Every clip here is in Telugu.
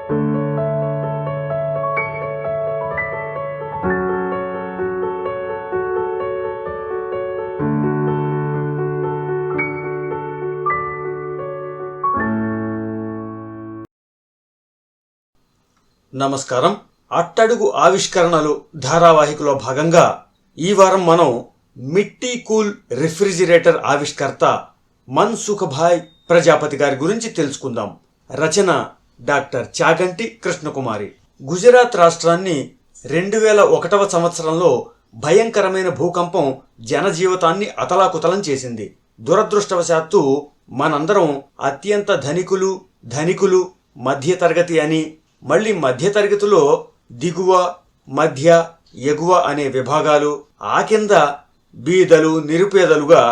నమస్కారం. అట్టడుగు ఆవిష్కరణలు ధారావాహికలో భాగంగా ఈ వారం మనం మిట్టి కూల్ రిఫ్రిజిరేటర్ ఆవిష్కర్త మన్సుఖ్భాయ్ ప్రజాపతి గారి గురించి తెలుసుకుందాం. రచన డాక్టర్ చాగంటి కృష్ణకుమారి. గుజరాత్ రాష్ట్రాన్ని 2001వ సంవత్సరంలో భయంకరమైన భూకంపం జనజీవితాన్ని అతలాకుతలం చేసింది. దురదృష్టవశాత్తు మనందరం అత్యంత ధనికులు మధ్యతరగతి అని, మళ్ళీ మధ్యతరగతిలో దిగువ, మధ్య, ఎగువ అనే విభాగాలు, ఆ కింద బీదలు, నిరుపేదలుగా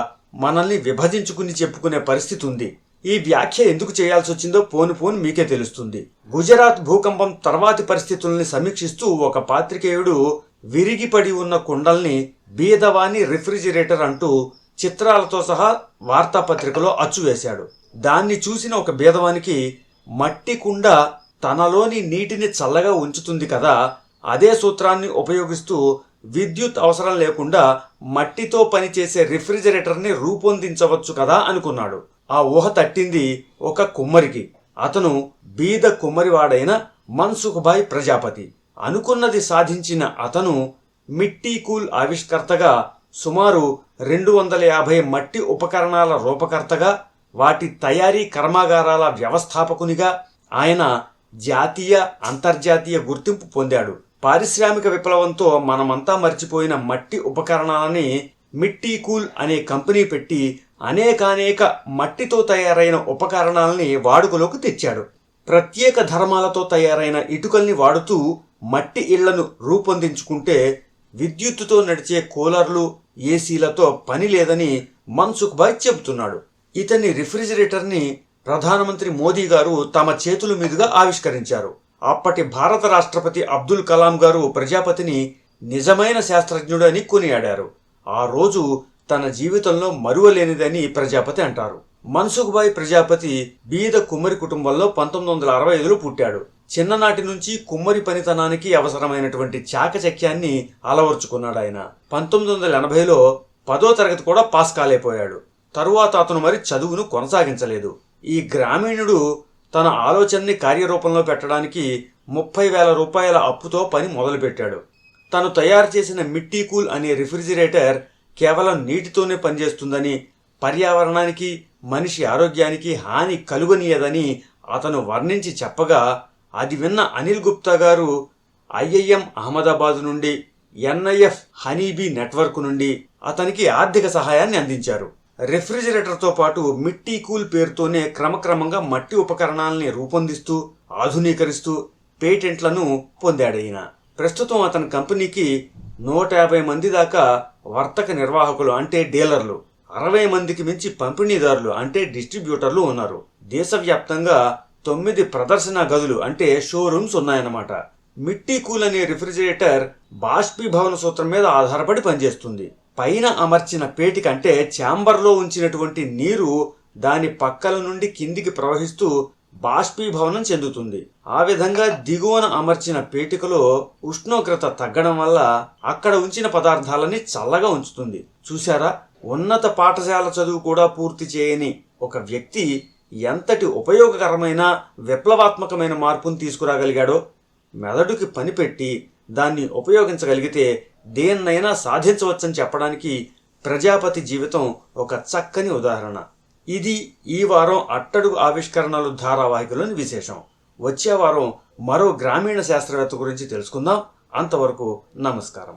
మనల్ని విభజించుకుని చెప్పుకునే పరిస్థితి ఉంది. ఈ వ్యాఖ్య ఎందుకు చేయాల్సి వచ్చిందో పోను మీకే తెలుస్తుంది. గుజరాత్ భూకంపం తర్వాతి పరిస్థితుల్ని సమీక్షిస్తూ ఒక పాత్రికేయుడు విరిగిపడి ఉన్న కుండల్ని బీదవాని రిఫ్రిజిరేటర్ అంటూ చిత్రాలతో సహా వార్తాపత్రికలో అచ్చువేశాడు. దాన్ని చూసిన ఒక బీదవానికి మట్టి కుండ తనలోని నీటిని చల్లగా ఉంచుతుంది కదా, అదే సూత్రాన్ని ఉపయోగిస్తూ విద్యుత్ అవసరం లేకుండా మట్టితో పనిచేసే రిఫ్రిజిరేటర్ని రూపొందించవచ్చు కదా అనుకున్నాడు. ఆ ఊహ తట్టింది ఒక కుమ్మరికి. అతను బీద కుమ్మరివాడైన మన్సుఖ్భాయ్ ప్రజాపతి. అనుకున్నది సాధించిన అతను మిట్టి కూల్ ఆవిష్కర్తగా, సుమారు 250 మట్టి ఉపకరణాల రూపకర్తగా, వాటి తయారీ కర్మాగారాల వ్యవస్థాపకునిగా ఆయన జాతీయ, అంతర్జాతీయ గుర్తింపు పొందాడు. పారిశ్రామిక విప్లవంతో మనమంతా మర్చిపోయిన మట్టి ఉపకరణాలని మిట్టి కూల్ అనే కంపెనీ పెట్టి అనేక మట్టితో తయారైన ఉపకరణాలని వాడుకలోకి తెచ్చాడు. ప్రత్యేక ధర్మాలతో తయారైన ఇటుకల్ని వాడుతూ మట్టి ఇళ్లను రూపొందించుకుంటే విద్యుత్తుతో నడిచే కూలర్లు, ఏసీలతో పని లేదని మన్సుఖ్భాయ్ చెబుతున్నాడు. ఇతని రిఫ్రిజిరేటర్ని ప్రధానమంత్రి మోదీ గారు తమ చేతుల మీదుగా ఆవిష్కరించారు. అప్పటి భారత రాష్ట్రపతి అబ్దుల్ కలాం గారు ప్రజాపతిని నిజమైన శాస్త్రజ్ఞుడు అని కొనియాడారు. ఆ రోజు తన జీవితంలో మరువలేనిదని ప్రజాపతి అంటారు. మన్సుఖ్భాయ్ ప్రజాపతి బీద కుమ్మరి కుటుంబంలో 1965లో పుట్టాడు. చిన్ననాటి నుంచి కుమ్మరి పనితనానికి అవసరమైనటువంటి చాకచక్యాన్ని అలవర్చుకున్నాడు ఆయన. 1980లో 10వ తరగతి కూడా పాస్ కాలేపోయాడు. తరువాత అతను మరి చదువును కొనసాగించలేదు. ఈ గ్రామీణుడు తన ఆలోచనని కార్యరూపంలో పెట్టడానికి 30,000 రూపాయల అప్పుతో పని మొదలుపెట్టాడు. తను తయారు చేసిన మిట్టి కూల్ అనే రిఫ్రిజిరేటర్ కేవలం నీటితోనే పనిచేస్తుందని, పర్యావరణానికి, మనిషి ఆరోగ్యానికి హాని కలుగనీయదని అతను వర్ణించి చెప్పగా, అది విన్న అనిల్ గుప్తా గారు IIM అహ్మదాబాద్ నుండి, NIF హనీబీ నెట్వర్క్ నుండి అతనికి ఆర్థిక సహాయాన్ని అందించారు. రిఫ్రిజిరేటర్తో పాటు మిట్టి కూల్ పేరుతోనే క్రమక్రమంగా మట్టి ఉపకరణాలని రూపొందిస్తూ, ఆధునీకరిస్తూ పేటెంట్లను పొందాడైన. ప్రస్తుతం అతని కంపెనీకి 150 మంది దాకా వర్తక నిర్వాహకులు అంటే డీలర్లు, 60 మందికి మించి పంపిణీదారులు అంటే డిస్ట్రిబ్యూటర్లు ఉన్నారు. దేశవ్యాప్తంగా 9 ప్రదర్శన గదులు అంటే షోరూమ్స్ ఉన్నాయన్నమాట. మిట్టి కూల్ అనే రిఫ్రిజిరేటర్ బాష్పీభవన సూత్రం మీద ఆధారపడి పనిచేస్తుంది. పైన అమర్చిన పేటిక అంటే ఛాంబర్లో ఉంచినటువంటి నీరు దాని పక్కల నుండి కిందికి ప్రవహిస్తూ బాష్పీభవనం చెందుతుంది. ఆ విధంగా దిగువన అమర్చిన పేటికలో ఉష్ణోగ్రత తగ్గడం వల్ల అక్కడ ఉంచిన పదార్థాలని చల్లగా ఉంచుతుంది. చూశారా, ఉన్నత పాఠశాల చదువు కూడా పూర్తి చేయని ఒక వ్యక్తి ఎంతటి ఉపయోగకరమైన, విప్లవాత్మకమైన మార్పును తీసుకురాగలిగాడో. మెదడుకి పనిపెట్టి దాన్ని ఉపయోగించగలిగితే దేన్నైనా సాధించవచ్చని చెప్పడానికి ప్రజాపతి జీవితం ఒక చక్కని ఉదాహరణ. ఇది ఈ వారం అట్టడుగు ఆవిష్కరణలు ధారావాహికలోని విశేషం. వచ్చే వారం మరో గ్రామీణ శాస్త్రవేత్త గురించి తెలుసుకుందాం. అంతవరకు నమస్కారం.